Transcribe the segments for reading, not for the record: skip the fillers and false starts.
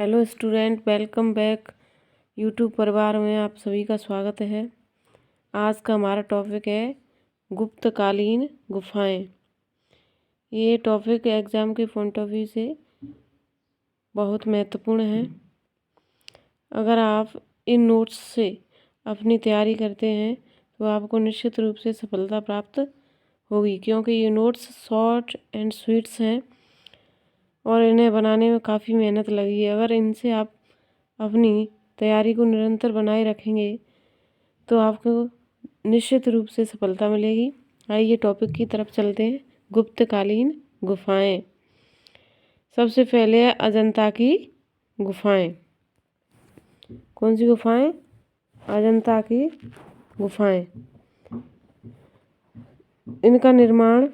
Hello student, welcome back YouTube परिवार में आप सभी का स्वागत है। आज का हमारा टॉपिक है गुप्तकालीन गुफाएं। ये टॉपिक एग्ज़ाम के पॉइंट ऑफ व्यू से बहुत महत्वपूर्ण है। अगर आप इन नोट्स से अपनी तैयारी करते हैं तो आपको निश्चित रूप से सफलता प्राप्त होगी, क्योंकि ये नोट्स शॉर्ट एंड स्वीट्स हैं और इन्हें बनाने में काफ़ी मेहनत लगी है। अगर इनसे आप अपनी तैयारी को निरंतर बनाए रखेंगे तो आपको निश्चित रूप से सफलता मिलेगी। आइए टॉपिक की तरफ चलते हैं। गुप्तकालीन गुफाएं। सबसे पहले है अजंता की गुफाएं। कौन सी गुफाएं? अजंता की गुफाएं। इनका निर्माण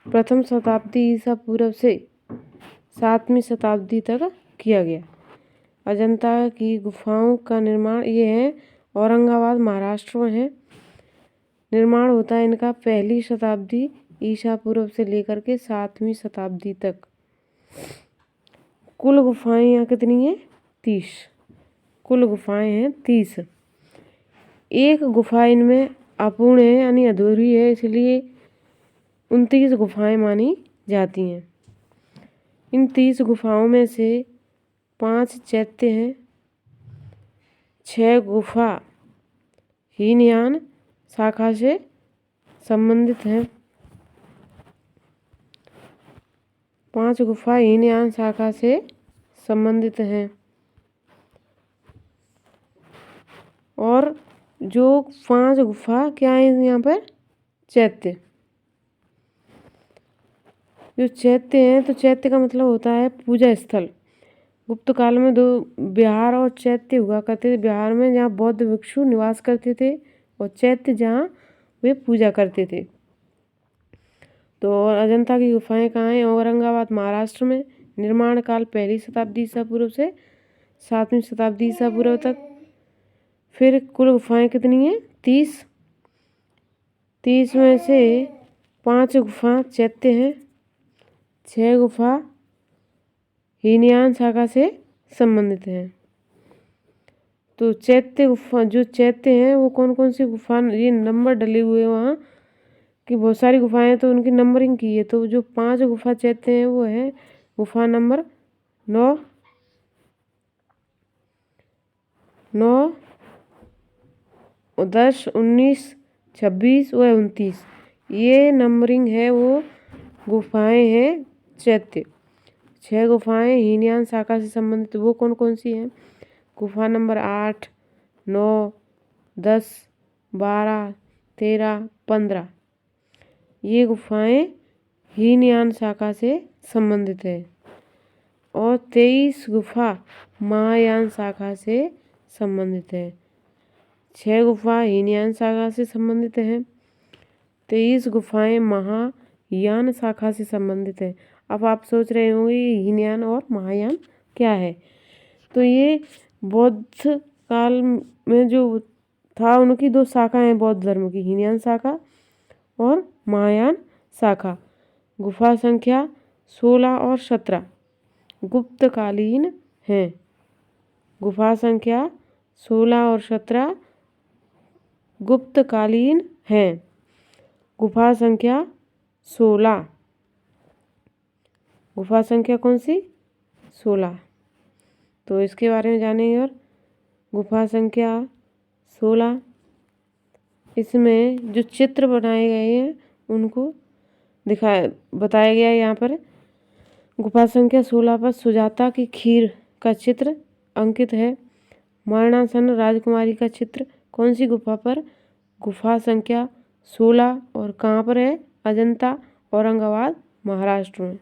प्रथम शताब्दी ईसा पूर्व से 7वीं शताब्दी तक किया गया। अजंता की गुफाओं का निर्माण ये है औरंगाबाद महाराष्ट्र में है। निर्माण होता है इनका 1ली शताब्दी ईसा पूर्व से लेकर के 7वीं शताब्दी तक। कुल गुफाएं यहाँ कितनी हैं? 30। कुल गुफाएं हैं 30। एक गुफा इनमें अपूर्ण है यानी अधूरी है, इसलिए 29 गुफाएं मानी जाती हैं। इन 30 गुफाओं में से 5 चैत्य हैं, 6 गुफा हीनयान शाखा से संबंधित हैं। 5 गुफा हीनयान शाखा से संबंधित हैं और जो 5 गुफा क्या है यहाँ पर? चैत्य। जो चैत्य हैं तो चैत्य का मतलब होता है पूजा स्थल। गुप्त काल में 2 विहार और चैत्य हुआ करते थे। बिहार में जहाँ बौद्ध भिक्षु निवास करते थे और चैत्य जहाँ वे पूजा करते थे। तो और अजंता की गुफाएं कहाँ हैं? औरंगाबाद महाराष्ट्र में। निर्माण काल 1ली शताब्दी ईसा पूर्व से 7वीं शताब्दी ईसा पूर्व तक। फिर कुल गुफाएं कितनी हैं? 30। 30 में से 5 गुफा चैत्य हैं, 6 गुफा हीनयान शाखा से संबंधित हैं। तो चैत्य गुफा, जो चैत्य हैं वो कौन कौन सी गुफा, ये नंबर डले हुए हैं वहाँ कि बहुत सारी गुफाएं तो उनकी नंबरिंग की है। तो जो 5 गुफा चैत्य हैं वो है गुफा नंबर 9, 10, 19, 26 व 29। ये नंबरिंग है वो गुफाएं हैं चैत्य। 6 गुफाएं हीनयान शाखा से संबंधित, वो कौन कौन सी हैं? गुफा नंबर 8, 9, 10, 12, 13, 15। ये गुफाएं हीनयान शाखा से संबंधित है और 23 गुफा महायान शाखा से संबंधित है। 6 गुफा हीनयान शाखा से संबंधित हैं, 23 गुफाएं महायान शाखा से संबंधित है। अब आप सोच रहे होंगे ये हीनयान और महायान क्या है? तो ये बौद्ध काल में जो था उनकी 2 शाखाएं बौद्ध धर्म की, हीनयान शाखा और महायान शाखा। गुफा संख्या 16 और 17 गुप्तकालीन हैं। गुफा संख्या 16 और 17 गुप्तकालीन हैं। गुफा संख्या 16, गुफा संख्या कौन सी? 16। तो इसके बारे में जानेंगे। और गुफा संख्या 16, इसमें जो चित्र बनाए गए हैं उनको बताया गया है यहाँ पर। गुफा संख्या 16 पर सुजाता की खीर का चित्र अंकित है। मरणासन्न राजकुमारी का चित्र कौन सी गुफा पर? गुफा संख्या 16। और कहाँ पर है? अजंता, औरंगाबाद महाराष्ट्र में।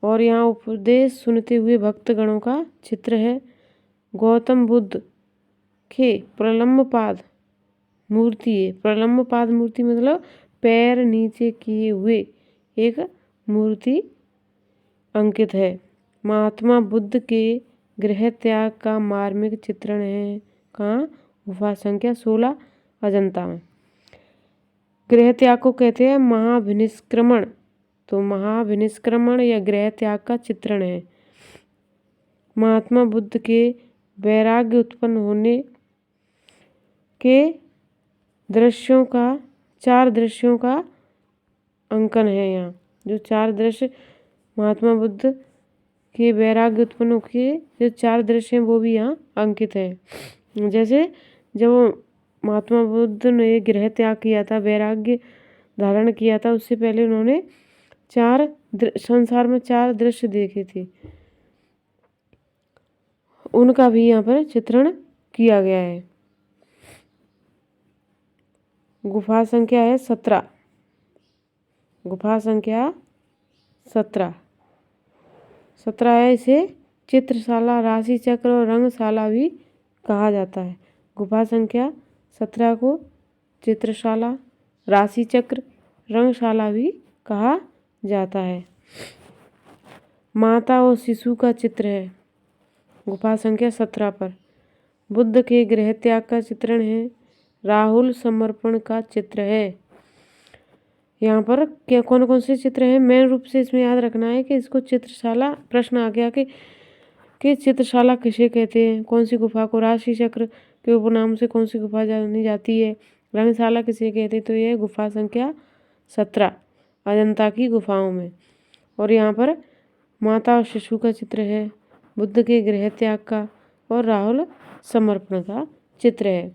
और यहाँ उपदेश सुनते हुए भक्तगणों का चित्र है। गौतम बुद्ध के प्रलम्बपाद मूर्ति है। प्रलम्बपाद मूर्ति मतलब पैर नीचे किए हुए एक मूर्ति अंकित है। महात्मा बुद्ध के गृह त्याग का मार्मिक चित्रण है। कहाँ? गुफा संख्या 16 अजंता में। गृह त्याग को कहते हैं महाभिनिष्क्रमण। तो महाभिनिष्क्रमण या गृह त्याग का चित्रण है। महात्मा बुद्ध के वैराग्य उत्पन्न होने के चार दृश्यों का अंकन है। यहाँ जो चार दृश्य महात्मा बुद्ध के वैराग्य उत्पन्न के जो चार दृश्य हैं वो भी यहाँ अंकित है। जैसे जब महात्मा बुद्ध ने गृह त्याग किया था, वैराग्य धारण किया था, उससे पहले उन्होंने संसार में चार दृश्य देखे थे, उनका भी यहाँ पर चित्रण किया गया है। गुफा संख्या है 17। गुफा संख्या 17 है। इसे चित्रशाला, राशि चक्र और रंगशाला भी कहा जाता है। गुफा संख्या 17 को चित्रशाला, राशि चक्र, रंगशाला भी कहा जाता है। माता और शिशु का चित्र है गुफा संख्या 17 पर। बुद्ध के गृह त्याग का चित्रण है। राहुल समर्पण का चित्र है। यहाँ पर क्या कौन कौन से चित्र हैं? मेन रूप से इसमें याद रखना है कि इसको चित्रशाला, प्रश्न आ गया कि चित्रशाला किसे कहते हैं, कौन सी गुफा को, राशि चक्र के उपनाम से कौन सी गुफा जानी जाती है, रंगशाला किसे कहते हैं, तो यह गुफा संख्या 17 अजंता की गुफाओं में। और यहाँ पर माता और शिशु का चित्र है, बुद्ध के गृह त्याग का और राहुल समर्पण का चित्र है।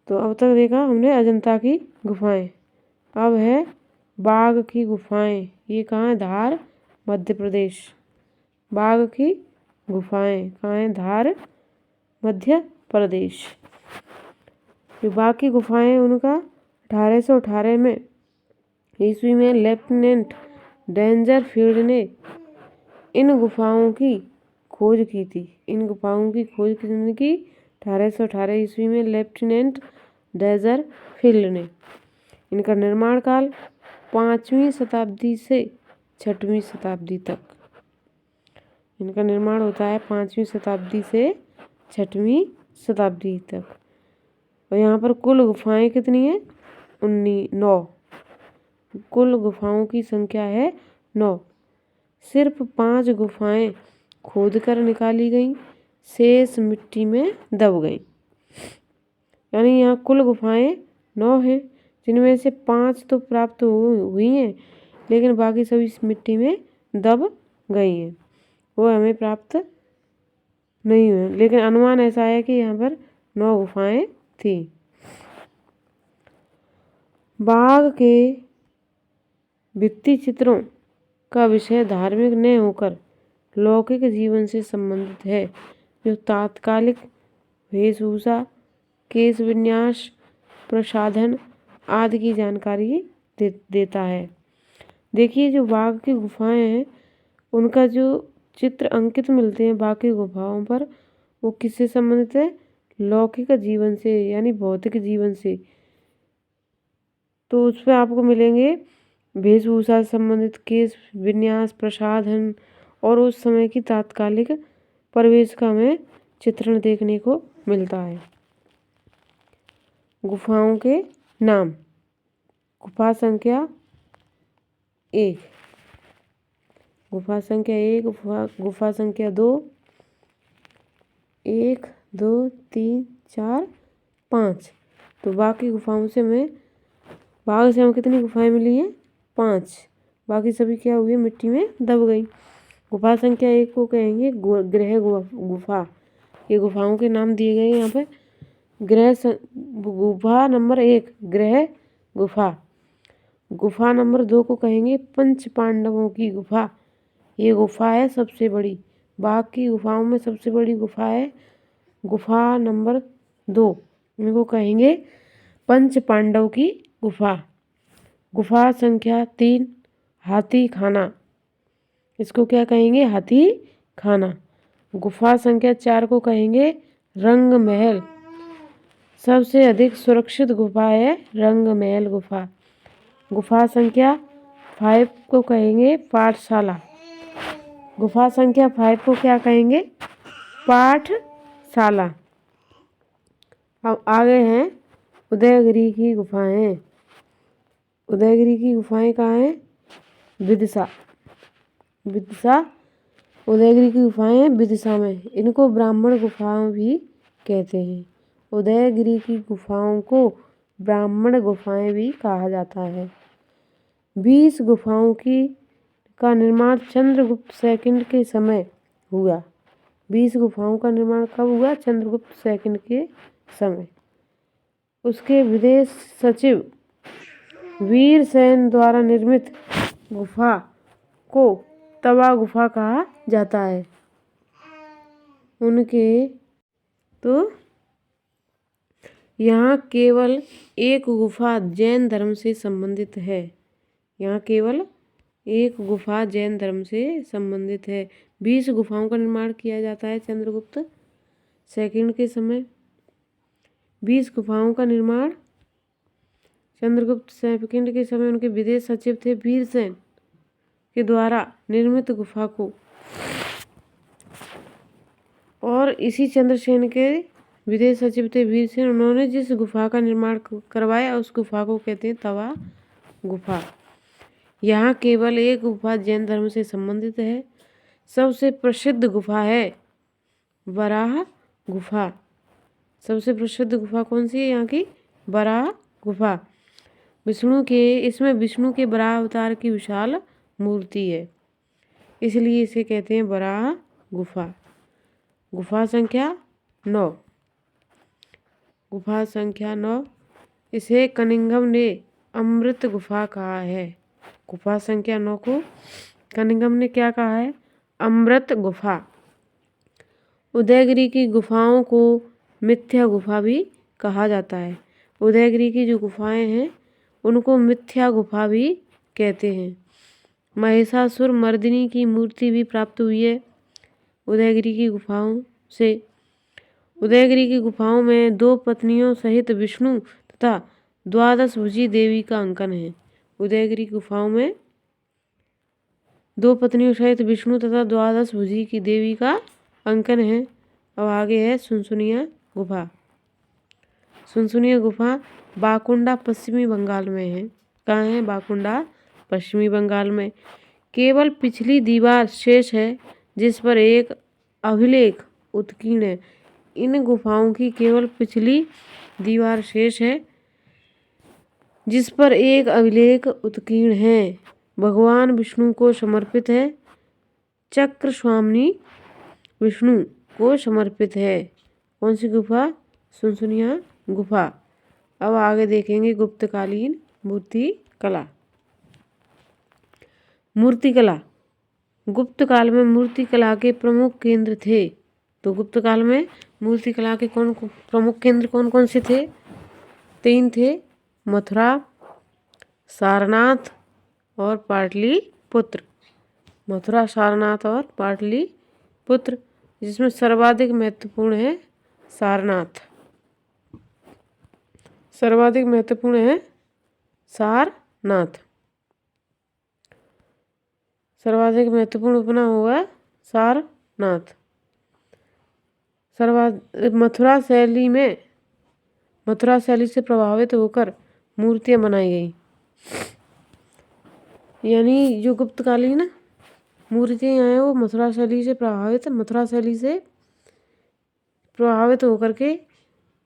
तो अब तक देखा हमने अजंता की गुफाएं। अब है बाघ की गुफाएं। ये कहाँ है? धार, मध्य प्रदेश। बाघ की गुफाएं कहाँ है? धार, मध्य प्रदेश। जो बाघ की गुफाएं उनका 1818 में ईस्वी में लेफ्टिनेंट डेंजरफील्ड ने इन गुफाओं की खोज की थी। इन गुफाओं की खोज किसने की? 1818 ईस्वी में लेफ्टिनेंट डेंजरफील्ड ने। इनका निर्माण काल 5वीं शताब्दी से 6वीं शताब्दी तक। इनका निर्माण होता है 5वीं शताब्दी से 6वीं शताब्दी तक। और यहाँ पर कुल गुफाएं कितनी हैं? 9। कुल गुफाओं की संख्या है 9। सिर्फ 5 गुफाएं खोदकर निकाली गईं, शेष मिट्टी में दब गईं। यानी यहाँ कुल गुफाएं 9 हैं, जिनमें से 5 तो प्राप्त हुई हैं, लेकिन बाकी सभी मिट्टी में दब गई हैं, वो हमें प्राप्त नहीं हुए। लेकिन अनुमान ऐसा है कि यहाँ पर 9 गुफाएं थी। बाघ के भित्ति चित्रों का विषय धार्मिक न होकर लौकिक जीवन से संबंधित है, जो तात्कालिक वेशभूषा, केश विन्यास, प्रसाधन आदि की जानकारी देता है। देखिए जो बाघ की गुफाएं हैं, उनका जो चित्र अंकित मिलते हैं बाघ की गुफाओं पर, वो किससे संबंधित है? लौकिक जीवन से, यानी भौतिक जीवन से। तो उसमें आपको मिलेंगे वेशभूषा से संबंधित, केश विन्यास, प्रसाधन और उस समय की तात्कालिक परिवेश का हमें चित्रण देखने को मिलता है। गुफाओं के नाम। गुफा संख्या 1, गुफा संख्या 1, गुफा संख्या 2, 1, 2, 3, 4, 5। तो बाकी गुफाओं से हमें कितनी गुफाएं मिली हैं? 5। बाकी सभी क्या हुई? मिट्टी में दब गई। गुफा संख्या 1 को कहेंगे गृह गुफा। ये गुफाओं के नाम दिए गए यहाँ पे। गुफा नंबर 1 गृह गुफा। गुफा नंबर 2 को कहेंगे पंच पांडवों की गुफा। ये गुफा है सबसे बड़ी। बाघ की गुफाओं में सबसे बड़ी गुफा है गुफा नंबर 2। इनको कहेंगे पंच पांडव की गुफा। गुफा संख्या 3 हाथी खाना। इसको क्या कहेंगे? हाथी खाना। गुफा संख्या 4 को कहेंगे रंग महल। सबसे अधिक सुरक्षित गुफा है रंग महल गुफा। गुफा संख्या 5 को कहेंगे पाठशाला। गुफा संख्या 5 को क्या कहेंगे? पाठशाला। अब आगे हैं उदयगिरी की गुफाएं। उदयगिरी की गुफाएं कहाँ हैं? विदिशा। विदिशा उदयगिरी की गुफाएं विदिशा में, इनको ब्राह्मण गुफाएं भी कहते हैं। उदयगिरी की गुफाओं को ब्राह्मण गुफाएं भी कहा जाता है। 20 गुफाओं का निर्माण चंद्रगुप्त सेकंड के समय हुआ। 20 गुफाओं का निर्माण कब हुआ? चंद्रगुप्त सेकंड के समय। उसके विदेश सचिव वीरसेन द्वारा निर्मित गुफा को तवा गुफा कहा जाता है। उनके तो यहाँ केवल एक गुफा जैन धर्म से संबंधित है। यहाँ केवल एक गुफा जैन धर्म से संबंधित है। 20 गुफाओं का निर्माण किया जाता है चंद्रगुप्त सेकंड के समय। 20 गुफाओं का निर्माण चंद्रगुप्त सेकंड के समय उनके विदेश सचिव थे वीरसेन के द्वारा निर्मित गुफा को, और इसी चंद्रसेन के विदेश सचिव थे वीरसेन। उन्होंने जिस गुफा का निर्माण करवाया उस गुफा को कहते हैं तवा गुफा। यहाँ केवल एक गुफा जैन धर्म से संबंधित है। सबसे प्रसिद्ध गुफा है वराह गुफा। सबसे प्रसिद्ध गुफा कौन सी है यहाँ की? वराह गुफा। इसमें विष्णु के वराह अवतार की विशाल मूर्ति है, इसलिए इसे कहते हैं वराह गुफा। गुफा संख्या 9। गुफा संख्या 9, इसे कनिंघम ने अमृत गुफा कहा है। गुफा संख्या 9 को कनिंघम ने क्या कहा है? अमृत गुफा। उदयगिरी की गुफाओं को मिथ्या गुफा भी कहा जाता है। उदयगिरी की जो गुफाएं हैं उनको मिथ्या गुफा भी कहते हैं। महिषासुर मर्दिनी की मूर्ति भी प्राप्त हुई है उदयगिरी की गुफाओं से। उदयगिरी की गुफाओं में 2 पत्नियों सहित विष्णु तथा 12 भुजी देवी का अंकन है। उदयगिरी गुफाओं में 2 पत्नियों सहित विष्णु तथा 12 भुजी की देवी का अंकन है। अब आगे है सुनसुनिया गुफा। सुनसुनिया गुफा बाकुंडा पश्चिमी बंगाल में है। कहाँ है? बाकुंडा पश्चिमी बंगाल में। केवल पिछली दीवार शेष है जिस पर एक अभिलेख उत्कीर्ण है। इन गुफाओं की केवल पिछली दीवार शेष है जिस पर एक अभिलेख उत्कीर्ण है। भगवान विष्णु को समर्पित है। चक्र स्वामिनी विष्णु को समर्पित है। कौन सी गुफा? सुनसुनिया गुफा। अब आगे देखेंगे गुप्तकालीन मूर्ति कला। मूर्तिकला गुप्त काल में मूर्ति कला के प्रमुख केंद्र थे। तो गुप्त काल में मूर्ति कला के प्रमुख केंद्र कौन कौन से थे? 3 थे, मथुरा, सारनाथ और पाटलिपुत्र। मथुरा, सारनाथ और पाटलिपुत्र, जिसमें सर्वाधिक महत्वपूर्ण है सारनाथ। सर्वाधिक महत्वपूर्ण है सारनाथ। सर्वाधिक महत्वपूर्ण अपना होगा सारनाथ। मथुरा शैली से प्रभावित होकर मूर्तियां बनाई गई। यानी जो गुप्तकालीन मूर्तियां हैं वो मथुरा शैली से प्रभावित होकर के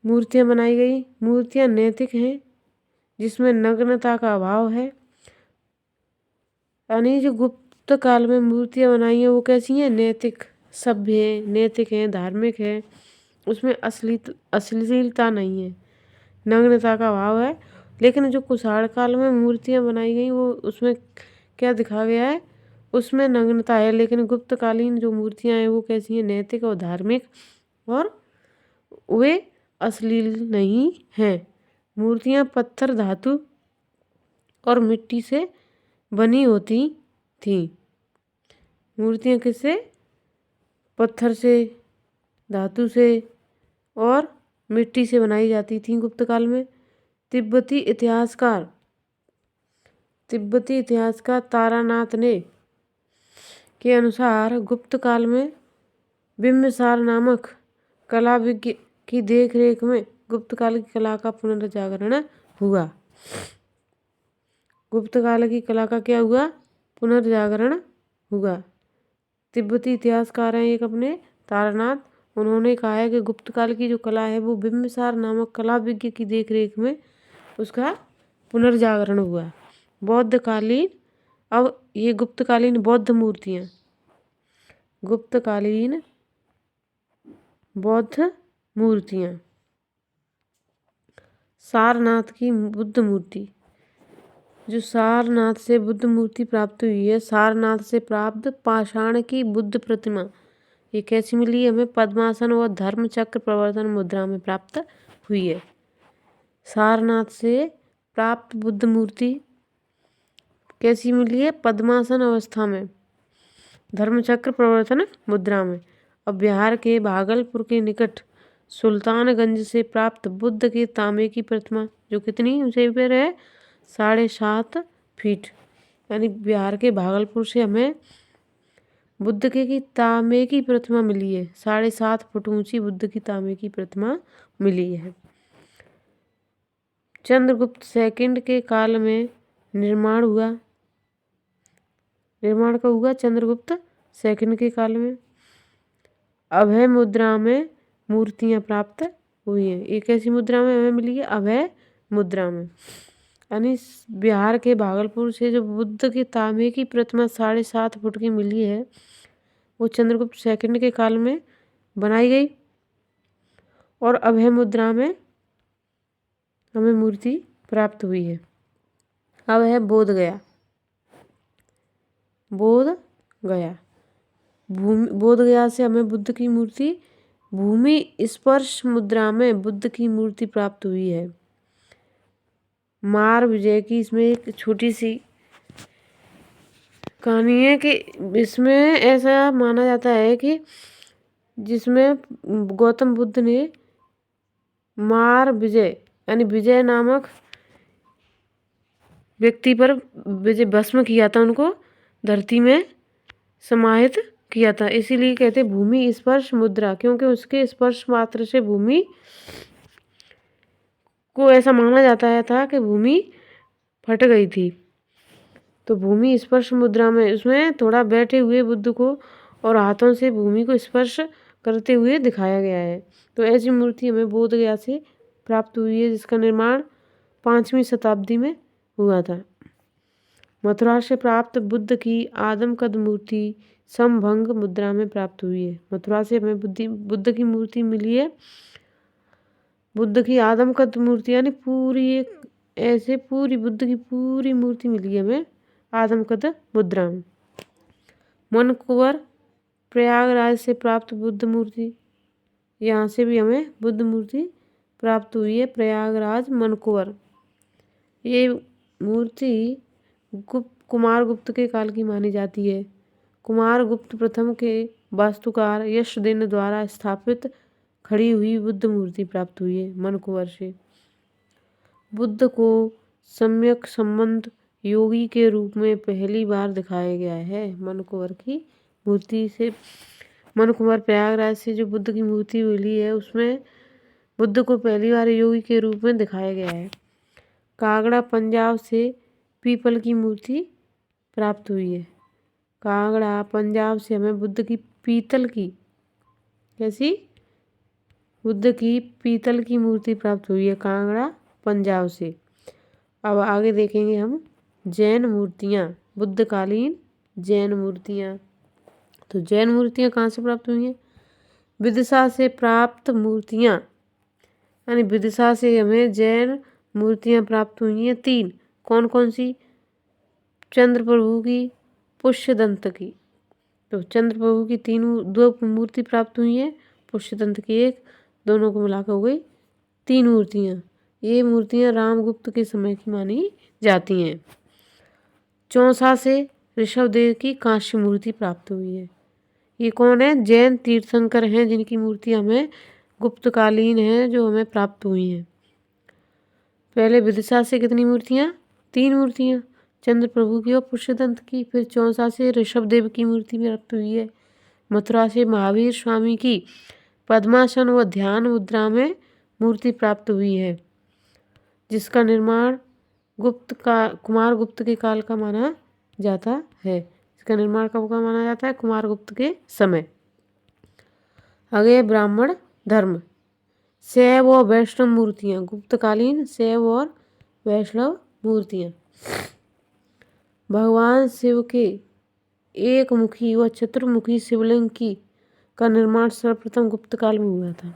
मूर्तियां बनाई गई। मूर्तियां नैतिक हैं जिसमें नग्नता का अभाव है। यानी जो गुप्त काल में मूर्तियां बनाई हैं वो कैसी हैं? नैतिक, सभ्य हैं, नैतिक हैं, धार्मिक हैं। उसमें अश्लीलता नहीं है, नग्नता का अभाव है। लेकिन जो कुषाण काल में मूर्तियां बनाई गई वो उसमें क्या दिखा गया है? उसमें नग्नता है। लेकिन गुप्तकालीन जो मूर्तियां हैं वो कैसी हैं? नैतिक और धार्मिक, और वे अश्लील नहीं हैं। मूर्तियां पत्थर, धातु और मिट्टी से बनी होती थी। मूर्तियां किससे? पत्थर से, धातु से और मिट्टी से बनाई जाती थी गुप्त काल में। तिब्बती इतिहासकार तारानाथ ने के अनुसार गुप्त काल में बिंबिसार नामक कला विज्ञ की देखरेख में गुप्त काल की कला का पुनर्जागरण हुआ। गुप्त काल की कला का क्या हुआ? पुनर्जागरण हुआ। तिब्बती इतिहासकार हैं एक अपने तारानाथ। उन्होंने कहा है कि गुप्त काल की जो कला है वो बिंबिसार नामक कला विज्ञ की देखरेख में उसका पुनर्जागरण हुआ। बौद्धकालीन, अब ये गुप्तकालीन बौद्ध मूर्तियाँ, गुप्तकालीन बौद्ध मूर्तियाँ। सारनाथ की बुद्ध मूर्ति, जो सारनाथ से बुद्ध मूर्ति प्राप्त हुई है, सारनाथ से प्राप्त पाषाण की बुद्ध प्रतिमा, ये कैसी मिली है हमें? पद्मासन व धर्म चक्र प्रवर्तन मुद्रा में प्राप्त हुई है। सारनाथ से प्राप्त बुद्ध मूर्ति कैसी मिली है? पद्मासन अवस्था में, धर्मचक्र प्रवर्तन मुद्रा में। अब बिहार के भागलपुर के निकट सुल्तानगंज से प्राप्त बुद्ध के तांबे की प्रतिमा, जो कितनी ऊंचाई पर है? 7.5 फीट। यानी बिहार के भागलपुर से हमें बुद्ध के की तांबे की प्रतिमा मिली है। 7.5 फुट ऊंची बुद्ध की तांबे की प्रतिमा मिली है। चंद्रगुप्त सेकंड के काल में निर्माण हुआ। निर्माण कब हुआ? चंद्रगुप्त सेकंड के काल में। अभय मुद्रा में मूर्तियां प्राप्त हुई हैं। एक ऐसी मुद्रा में हमें मिली है, अभय मुद्रा में। यानी बिहार के भागलपुर से जो बुद्ध की तांबे की प्रतिमा 7.5 फुट की मिली है, वो चंद्रगुप्त सेकंड के काल में बनाई गई और अभय मुद्रा में हमें मूर्ति प्राप्त हुई है। अब है बोध गया। बोध गया, बोध गया से हमें बुद्ध की मूर्ति भूमि स्पर्श मुद्रा में बुद्ध की मूर्ति प्राप्त हुई है। मार विजय की इसमें एक छोटी सी कहानी है कि इसमें ऐसा माना जाता है कि जिसमें गौतम बुद्ध ने मार विजय यानी विजय नामक व्यक्ति पर विजय भस्म किया था, उनको धरती में समाहित किया था। इसीलिए कहते भूमि स्पर्श मुद्रा, क्योंकि उसके स्पर्श मात्र से भूमि को ऐसा माना जाता है था कि भूमि फट गई थी। तो भूमि स्पर्श मुद्रा में उसमें थोड़ा बैठे हुए बुद्ध को और हाथों से भूमि को स्पर्श करते हुए दिखाया गया है। तो ऐसी मूर्ति हमें बोध गया से प्राप्त हुई है, जिसका निर्माण 5वीं शताब्दी में हुआ था। मथुरा से प्राप्त बुद्ध की आदमकद मूर्ति समभंग मुद्रा में प्राप्त हुई है। मथुरा से हमें बुद्ध की मूर्ति मिली है। बुद्ध की आदमकद मूर्ति यानी पूरी एक ऐसे पूरी बुद्ध की पूरी मूर्ति मिली है हमें आदमकद मुद्रा में। मनकुंवर प्रयागराज से प्राप्त बुद्ध मूर्ति, यहाँ से भी हमें बुद्ध मूर्ति प्राप्त हुई है। प्रयागराज मनकुंवर, ये मूर्ति कुमार गुप्त के काल की मानी जाती है। कुमार गुप्त प्रथम के वास्तुकार यशदेन द्वारा स्थापित खड़ी हुई बुद्ध मूर्ति प्राप्त हुई है मनकुंवर से। बुद्ध को सम्यक संबंध योगी के रूप में पहली बार दिखाया गया है मनकुंवर की मूर्ति से। मनकुंवर प्रयागराज से जो बुद्ध की मूर्ति मिली है, उसमें बुद्ध को पहली बार योगी के रूप में दिखाया गया है। कांगड़ा पंजाब से पीपल की मूर्ति प्राप्त हुई है। कांगड़ा पंजाब से हमें बुद्ध की पीतल की कैसी बुद्ध की पीतल की मूर्ति प्राप्त हुई है कांगड़ा पंजाब से। अब आगे देखेंगे हम जैन मूर्तियाँ, बुद्धकालीन जैन मूर्तियाँ। तो जैन मूर्तियाँ कहाँ से प्राप्त हुई हैं? विदिशा से प्राप्त मूर्तियाँ, यानी विदिशा से हमें जैन मूर्तियाँ प्राप्त हुई हैं 3। कौन कौन सी? चंद्र प्रभु की, पुष्यदंत की। तो चंद्र प्रभु की 2 मूर्ति प्राप्त हुई हैं, पुष्यदंत की 1, दोनों को मिलाकर हो गई 3 मूर्तियाँ। ये मूर्तियाँ रामगुप्त के समय की मानी जाती हैं। चौसा से ऋषभदेव की कांस्य मूर्ति प्राप्त हुई है। ये कौन है? जैन तीर्थंकर हैं, जिनकी मूर्ति हमें गुप्तकालीन है जो हमें प्राप्त हुई हैं। पहले विदिशा से कितनी मूर्तियाँ? 3 मूर्तियाँ, चंद्र प्रभु की और पुष्यदंत की। फिर चौसा से ऋषभदेव की मूर्ति प्राप्त हुई है। मथुरा से महावीर स्वामी की पद्मासन व ध्यान मुद्रा में मूर्ति प्राप्त हुई है, जिसका निर्माण कुमार गुप्त के काल का माना जाता है। इसका निर्माण कब का माना जाता है? कुमारगुप्त के समय। आगे ब्राह्मण धर्म। शैव और वैष्णव मूर्तियाँ। गुप्तकालीन शैव और वैष्णव मूर्तियाँ। भगवान शिव के एक मुखी व चतुर्मुखी शिवलिंग का निर्माण सर्वप्रथम गुप्त काल में हुआ था।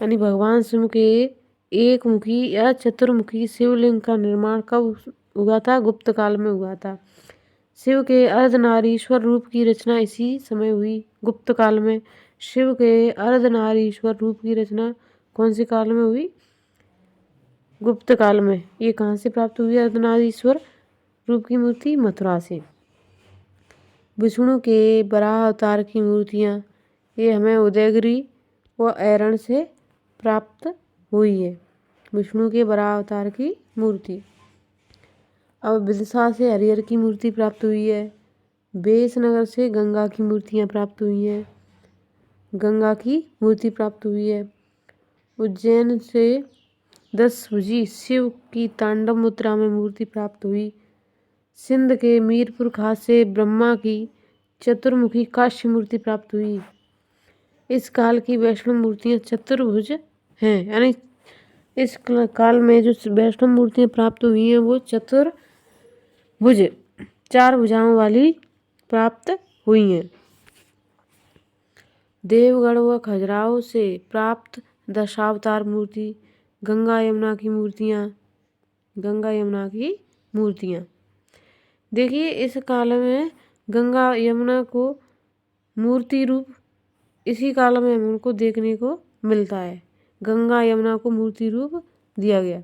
यानी भगवान शिव के एक मुखी या चतुर्मुखी शिवलिंग का निर्माण कब हुआ था? गुप्त काल में हुआ था। शिव के अर्धनारीश्वर रूप की रचना इसी समय हुई, गुप्त काल में। शिव के अर्धनारीश्वर रूप की रचना कौन से काल में हुई? गुप्त काल में। ये कहाँ से प्राप्त हुई अर्धनारीश्वर रूप की मूर्ति? मथुरा से। विष्णु के वराह अवतार की मूर्तियाँ, ये हमें उदयगिरी व ऐरण से प्राप्त हुई है। विष्णु के वराह अवतार की मूर्ति। अब विदिशा से हरिहर की मूर्ति प्राप्त हुई है। बेसनगर से गंगा की मूर्तियाँ प्राप्त हुई हैं। गंगा की मूर्ति प्राप्त हुई है। उज्जैन से 10 भुजी शिव की तांडव मुद्रा में मूर्ति प्राप्त हुई। सिंध के मीरपुर खास से ब्रह्मा की चतुर्मुखी काश्य मूर्ति प्राप्त हुई। इस काल की वैष्णव मूर्तियाँ चतुर्भुज हैं, यानी इस काल में जो वैष्णव मूर्तियाँ प्राप्त हुई हैं वो चतुर्भुज 4 भुजाओं वाली प्राप्त हुई हैं। देवगढ़ व खजुराहो से प्राप्त दशावतार मूर्ति। गंगा यमुना की मूर्तियाँ। गंगा यमुना की मूर्तियाँ। देखिए इस काल में गंगा यमुना को मूर्ति रूप इसी काल में हमको देखने को मिलता है। गंगा यमुना को मूर्ति रूप दिया गया।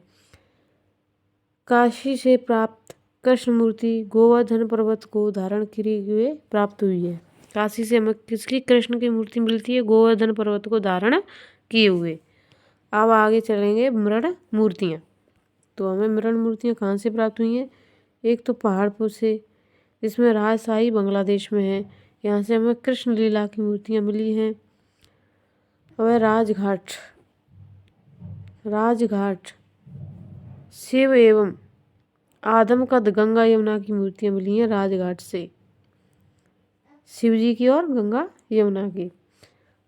काशी से प्राप्त कृष्ण मूर्ति गोवर्धन पर्वत को धारण किए हुए प्राप्त हुई है। काशी से हमें किसकी कृष्ण की मूर्ति मिलती है? गोवर्धन पर्वत को धारण किए हुए। अब आगे चलेंगे मृण मूर्तियाँ। तो हमें मृण मूर्तियाँ कहाँ से प्राप्त हुई हैं? एक तो पहाड़पुर से, इसमें राजशाही बांग्लादेश में है। यहाँ से हमें कृष्ण लीला की मूर्तियाँ मिली हैं। और राजघाट शिव एवं आदमकद गंगा यमुना की मूर्तियाँ मिली हैं राजघाट से, शिव जी की और गंगा यमुना की।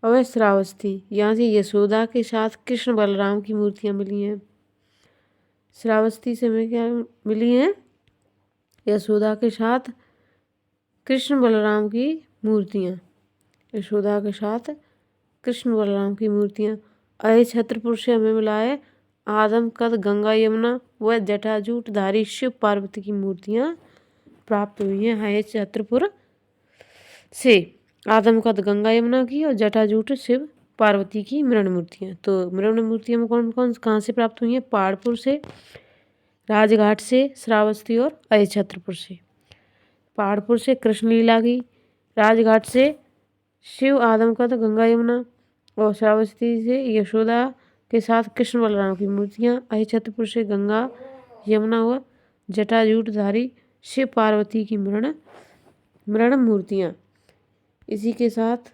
और श्रावस्ती, यहाँ से यशोदा के साथ कृष्ण बलराम की मूर्तियाँ मिली हैं। श्रावस्ती से हमें क्या मिली हैं? यशोदा के साथ कृष्ण बलराम की मूर्तियाँ। यशोदा के साथ कृष्ण बलराम की मूर्तियाँ। अय छत्रपुर से हमें मिला है आदमकद गंगा यमुना व जटाजूटधारी शिव पार्वती की मूर्तियाँ प्राप्त हुई हैं। अय छत्रपुर से आदमकद गंगा यमुना की और जटाजूट शिव पार्वती की मृण मूर्तियाँ। तो मृण मूर्तियाँ में कौन कौन कहाँ से प्राप्त हुई हैं? पहाड़पुर से, राजघाट से, श्रावस्ती और अय छत्रपुर से। पहाड़पुर से कृष्ण लीला की, राजघाट से शिव आदमकद गंगा यमुना और श्रावस्ती से यशोदा के साथ कृष्ण बलराम की मूर्तियाँ। अय छत्रपुर से गंगा यमुना व जटाजूटधारी शिव पार्वती की मृण मूर्तियाँ। इसी के साथ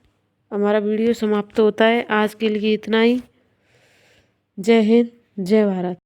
हमारा वीडियो समाप्त होता है। आज के लिए इतना ही। जय हिंद, जय भारत।